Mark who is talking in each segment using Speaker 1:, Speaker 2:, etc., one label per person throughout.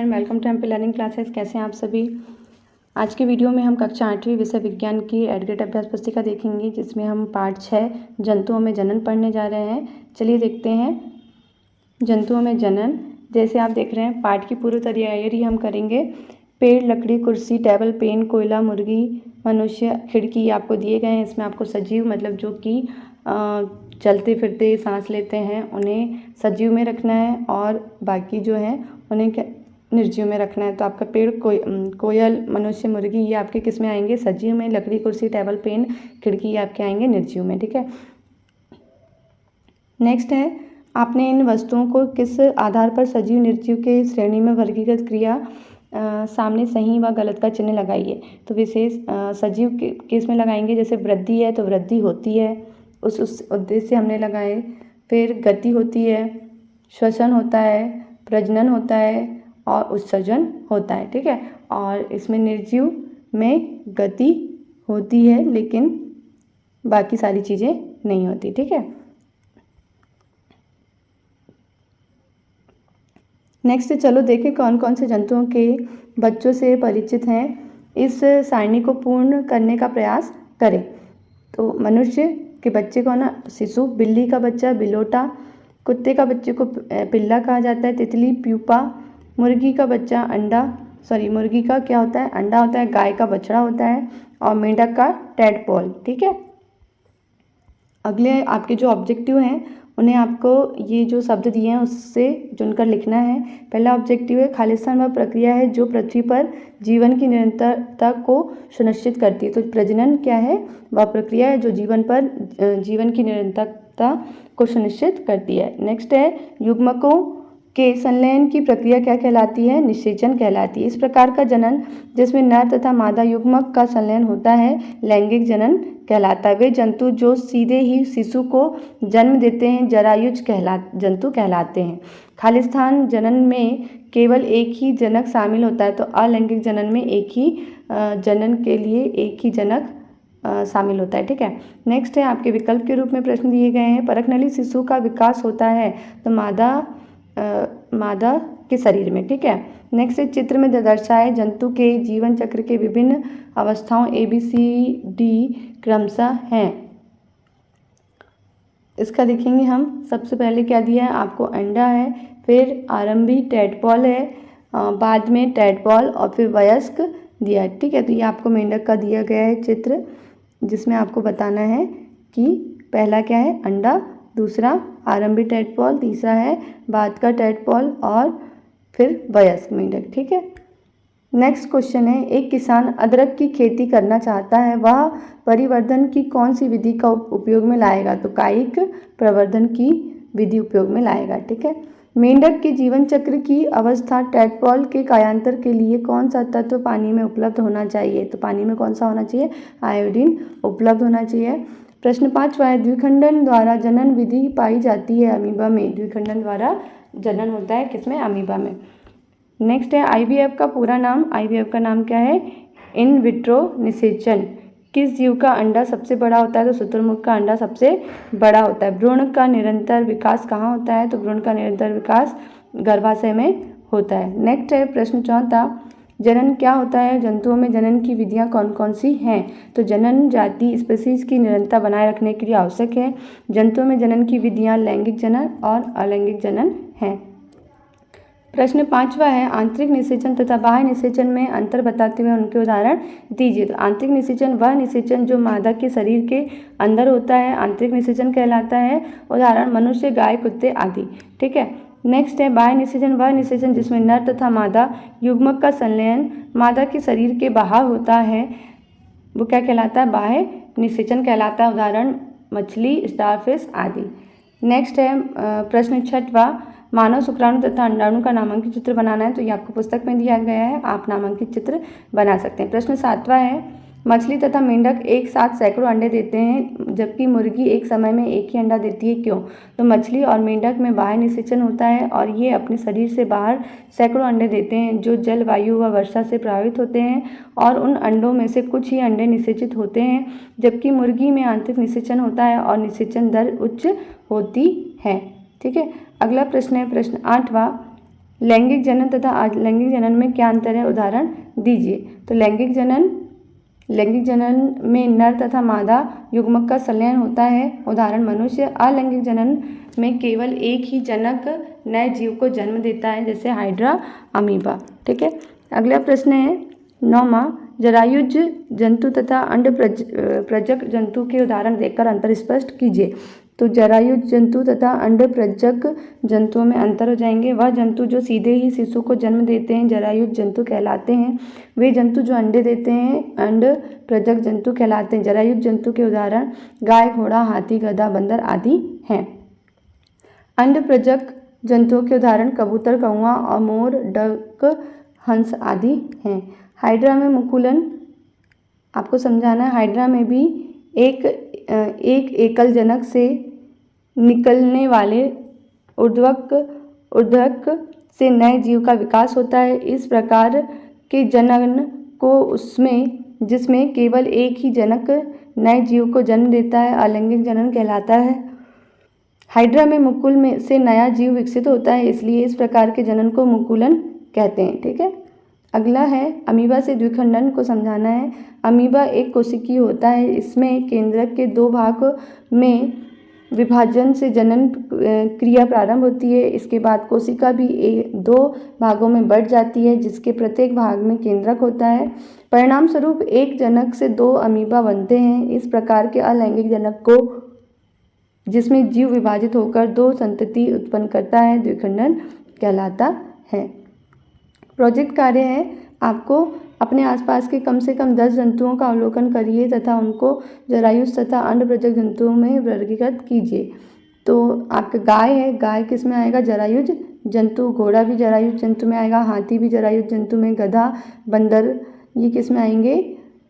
Speaker 1: And welcome to MP learning classes. कैसे हैं आप सभी। आज की वीडियो में हम कक्षा 8वीं विषय विज्ञान की एडग्रेड अभ्यास पुस्तिका देखेंगे, जिसमें हम पाठ 6 जंतुओं में जनन पढ़ने जा रहे हैं। चलिए देखते हैं जंतुओं में जनन। जैसे आप देख रहे हैं पाठ की पूरी तैयारी हम करेंगे। पेड़, लकड़ी, कुर्सी, टेबल, पेन, कोयला, मुर्गी, मनुष्य, खिड़की आपको दिए गए हैं। इसमें आपको सजीव मतलब जो कि चलते फिरते सांस लेते हैं उन्हें सजीव में रखना है, और बाकी जो है उन्हें निर्जीव में रखना है। तो आपका पेड़, कोयल, मनुष्य, मुर्गी ये आपके किस में आएंगे? सजीव में। लकड़ी, कुर्सी, टेबल, पेन, खिड़की ये आपके आएंगे निर्जीव में। ठीक है। नेक्स्ट है, आपने इन वस्तुओं को किस आधार पर सजीव निर्जीव के श्रेणी में वर्गीकृत किया? सामने सही व गलत का चिन्ह लगाइए। तो विशेष सजीव के किस में लगाएंगे? जैसे वृद्धि है तो वृद्धि होती है, उस उद्देश्य से हमने लगाए। फिर गति होती है, श्वसन होता है, प्रजनन होता है और उत्सर्जन होता है। ठीक है। और इसमें निर्जीव में गति होती है लेकिन बाकी सारी चीज़ें नहीं होती। ठीक है। नेक्स्ट चलो देखें कौन कौन से जंतुओं के बच्चों से परिचित हैं। इस सारणी को पूर्ण करने का प्रयास करें। तो मनुष्य के बच्चे को ना शिशु, बिल्ली का बच्चा बिलोटा, कुत्ते का बच्चे को पिल्ला कहा जाता है, तितली प्यूपा, मुर्गी का बच्चा अंडा, मुर्गी का क्या होता है? अंडा होता है, गाय का बछड़ा होता है, और मेंढक का टैडपोल। ठीक है। अगले आपके जो ऑब्जेक्टिव हैं उन्हें आपको ये जो शब्द दिए हैं उससे चुनकर लिखना है। पहला ऑब्जेक्टिव है, खालिस्तान वह प्रक्रिया है जो पृथ्वी पर जीवन की निरंतरता को सुनिश्चित करती है। तो प्रजनन क्या है? वह प्रक्रिया है जो जीवन की निरंतरता को सुनिश्चित करती है। नेक्स्ट है, युग्मकों के संलयन की प्रक्रिया क्या कहलाती है? निषेचन कहलाती है। इस प्रकार का जनन जिसमें नर तथा मादा युग्मक का संलयन होता है लैंगिक जनन कहलाता है। वे जंतु जो सीधे ही शिशु को जन्म देते हैं जरायुज जंतु कहलाते हैं। खालिस्तान जनन में केवल एक ही जनक शामिल होता है, तो अलैंगिक जनन में एक ही जनन के लिए एक ही जनक शामिल होता है। ठीक है। नेक्स्ट है, आपके विकल्प के रूप में प्रश्न दिए गए हैं। परखनली शिशु का विकास होता है तो मादा के शरीर में। ठीक है। नेक्स्ट चित्र में दर्शाए जंतु के जीवन चक्र के विभिन्न अवस्थाओं ABCD क्रमशः हैं। इसका देखेंगे हम। सबसे पहले क्या दिया है आपको? अंडा है, फिर आरंभी टैडपॉल है, बाद में टैडपॉल और फिर वयस्क दिया है। ठीक है। तो ये आपको मेंढक का दिया गया है चित्र, जिसमें आपको बताना है कि पहला क्या है? अंडा, दूसरा आरंभी टैडपॉल, तीसरा है बाद का टैडपॉल और फिर वयस्क मेंढक। ठीक है। नेक्स्ट क्वेश्चन है, एक किसान अदरक की खेती करना चाहता है, वह परिवर्धन की कौन सी विधि का उपयोग में लाएगा? तो कायिक प्रवर्धन की विधि उपयोग में लाएगा। ठीक है। मेंढक के जीवन चक्र की अवस्था टैडपॉल के कायांतर के लिए कौन सा तत्व पानी में उपलब्ध होना चाहिए? तो पानी में कौन सा होना चाहिए? आयोडीन उपलब्ध होना चाहिए। प्रश्न 5वां है, द्विखंडन द्वारा जनन विधि पाई जाती है अमीबा में। द्विखंडन द्वारा जनन होता है किसमें? अमीबा में। नेक्स्ट है, IVF का पूरा नाम। IVF का नाम क्या है? इन विट्रो निषेचन। किस जीव का अंडा सबसे बड़ा होता है? तो शुतुरमुर्ग का अंडा सबसे बड़ा होता है। भ्रूण का निरंतर विकास कहाँ होता है? तो भ्रूण का निरंतर विकास गर्भाशय में होता है। नेक्स्ट है प्रश्न 4, जनन क्या होता है? जंतुओं में जनन की विधियां कौन कौन सी हैं? तो जनन जाति स्पीसीज की निरंतरता बनाए रखने के लिए आवश्यक है। जंतुओं में जनन की विधियां लैंगिक जनन और अलैंगिक जनन हैं। प्रश्न 5वां है, आंतरिक निषेचन तथा बाह्य निषेचन में अंतर बताते हुए उनके उदाहरण दीजिए। तो आंतरिक निषेचन वह निषेचन जो मादा के शरीर के अंदर होता है, आंतरिक निषेचन कहलाता है। उदाहरण मनुष्य, गाय, कुत्ते आदि। ठीक है। नेक्स्ट है, बाह्य निषेचन वह निषेचन जिसमें नर तथा मादा युग्मक का संलयन मादा के शरीर के बाहर होता है, वो क्या कहलाता है? बाह्य निषेचन कहलाता है। उदाहरण मछली, स्टारफिश आदि। नेक्स्ट है प्रश्न 6वां, मानव शुक्राणु तथा अंडाणु का नामांकित चित्र बनाना है। तो ये आपको पुस्तक में दिया गया है, आप नामांकित चित्र बना सकते हैं। प्रश्न 7वां है, मछली तथा मेंढक एक साथ सैकड़ों अंडे देते हैं जबकि मुर्गी एक समय में एक ही अंडा देती है, क्यों? तो मछली और मेंढक में बाह्य निषेचन होता है और ये अपने शरीर से बाहर सैकड़ों अंडे देते हैं जो जल, वायु व वर्षा से प्रभावित होते हैं, और उन अंडों में से कुछ ही अंडे निषेचित होते हैं, जबकि मुर्गी में आंतरिक निषेचन होता है और निषेचन दर उच्च होती है। ठीक है। अगला प्रश्न है प्रश्न 8वां, लैंगिक जनन तथा अलैंगिक जनन में क्या अंतर है, उदाहरण दीजिए। तो लैंगिक जनन में नर तथा मादा युग्मक का संलयन होता है, उदाहरण मनुष्य। अलैंगिक जनन में केवल एक ही जनक नए जीव को जन्म देता है, जैसे हाइड्रा, अमीबा। ठीक है, अगला प्रश्न है 9वां, जरायुज जंतु तथा अंड प्रजक जंतु के उदाहरण देकर अंतर स्पष्ट कीजिए। तो जरायुज जंतु तथा अंड प्रजक जंतुओं में अंतर हो जाएंगे। वह जंतु जो सीधे ही शिशु को जन्म देते हैं जरायुज जंतु कहलाते हैं। वे जंतु जो अंडे देते हैं अंड प्रजक जंतु कहलाते हैं। जरायुज जंतु के उदाहरण गाय, घोड़ा, हाथी, गधा, बंदर आदि हैं। अंड प्रजक जंतुओं के उदाहरण कबूतर, कौवा और मोर, डक, हंस आदि हैं। हाइड्रा में मुकुलन आपको समझाना है। हाइड्रा में भी एक एकल जनक से निकलने वाले ऊर्ध्वक से नए जीव का विकास होता है। इस प्रकार के जनन को जिसमें केवल एक ही जनक नए जीव को जन्म देता है अलैंगिक जनन कहलाता है। हाइड्रा में मुकुल में से नया जीव विकसित होता है, इसलिए इस प्रकार के जनन को मुकुलन कहते हैं। ठीक है, अगला है अमीबा से द्विखंडन को समझाना है। अमीबा एक कोशिकीय होता है। इसमें केंद्रक के 2 भाग में विभाजन से जनन क्रिया प्रारंभ होती है। इसके बाद कोशिका भी 2 भागों में बढ़ जाती है, जिसके प्रत्येक भाग में केंद्रक होता है। परिणाम स्वरूप एक जनक से 2 अमीबा बनते हैं। इस प्रकार के अलैंगिक जनक को, जिसमें जीव विभाजित होकर 2 संतति उत्पन्न करता है, द्विखंडन कहलाता है। प्रोजेक्ट कार्य है, आपको अपने आसपास के कम से कम 10 जंतुओं का अवलोकन करिए तथा उनको जरायुज तथा अंड प्रजक जंतुओं में वर्गीकृत कीजिए। तो आपका गाय है, गाय किस में आएगा, जरायुज जंतु। घोड़ा भी जरायुज जंतु में आएगा, हाथी भी जरायुज जंतु में, गधा, बंदर ये किस में आएंगे,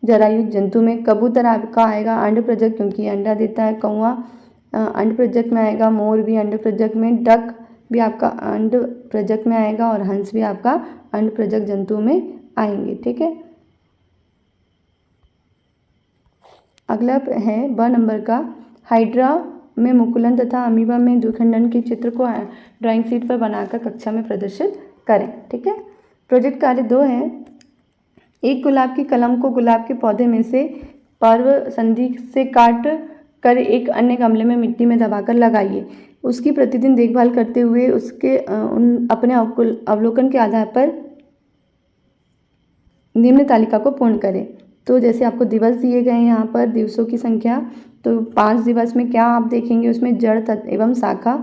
Speaker 1: जरायुज जंतु में। कबूतर आपका आएगा अंड प्रजक क्योंकि अंडा देता है। कौवा अंड प्रजक में आएगा, मोर भी अंड प्रजक में, डक भी आपका अंड प्रजक में आएगा और हंस भी आपका अंड प्रजक जंतु में आएंगे। ठीक है, अगला है 2 नंबर का, हाइड्रा में मुकुलन तथा अमीबा में द्विखंडन के चित्र को ड्राइंग शीट पर बनाकर कक्षा में प्रदर्शित करें। ठीक है, प्रोजेक्ट कार्य 2 है, एक गुलाब की कलम को गुलाब के पौधे में से पर्व संधि से काट कर एक अन्य गमले में मिट्टी में दबाकर लगाइए। उसकी प्रतिदिन देखभाल करते हुए उसके अपने अवलोकन के आधार पर निम्न तालिका को पूर्ण करें। तो जैसे आपको दिवस दिए गए हैं यहाँ पर दिवसों की संख्या, तो 5 दिवस में क्या आप देखेंगे, उसमें जड़ एवं शाखा।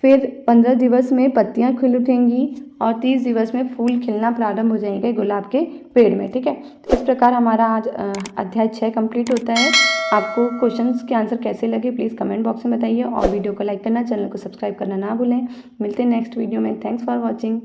Speaker 1: फिर 15 दिवस में पत्तियाँ खिल उठेंगी और 30 दिवस में फूल खिलना प्रारंभ हो जाएंगे गुलाब के पेड़ में। ठीक है, तो इस प्रकार हमारा आज अध्याय 6 कंप्लीट होता है। आपको क्वेश्चंस के आंसर कैसे लगे प्लीज़ कमेंट बॉक्स में बताइए और वीडियो को लाइक करना, चैनल को सब्सक्राइब करना ना भूलें। मिलते हैं नेक्स्ट वीडियो में। Thanks for watching.